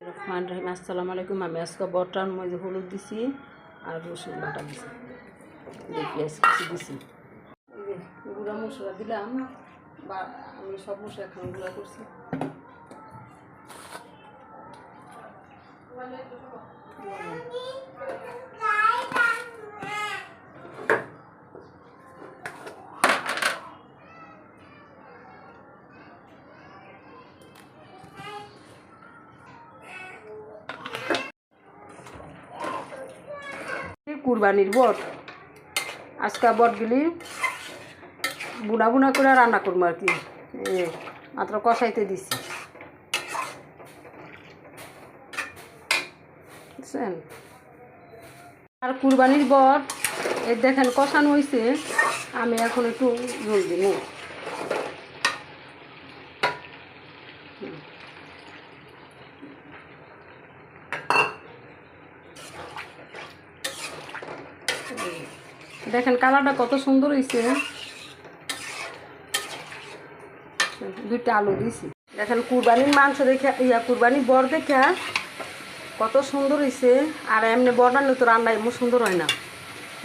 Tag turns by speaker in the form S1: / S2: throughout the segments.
S1: রহমান রহিম। আসসালামু আলাইকুম। আমি আজকে বটার মধ্যে হলুদ দিছি আর রসুন বাটা দিছি, পেঁয়াজ কিছু দিছি, গুঁড়া মশলা দিলাম। বা আমি সব মশলা এখন গুঁড়া করছি। কুরবানির বট, আজকে বটগুলি বুনা বুনা করে রান্না করবো আর কি। মাত্র কষাইতে দিছি, বুঝছেন। আর কুরবানির বট এই দেখেন কষানো হয়েছে। আমি এখন একটু ঝোল দিব। দেখেন কালারটা কত সুন্দর হয়েছে। দুইটা আলু দিছি। দেখেন কুরবানির মাংস দেখে কুরবানির বর দেখে কত সুন্দর হয়েছে। আর এমনি বর রান্না তো রান্না এমন সুন্দর হয় না।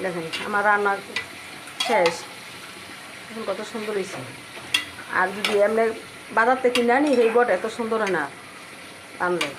S1: দেখেন আমার রান্না শেষ, এখন কত সুন্দর হয়েছে। আর যদি এমনি বাজার থেকে কিনে আনি সেই বট এত সুন্দর হয় না রান্নায়।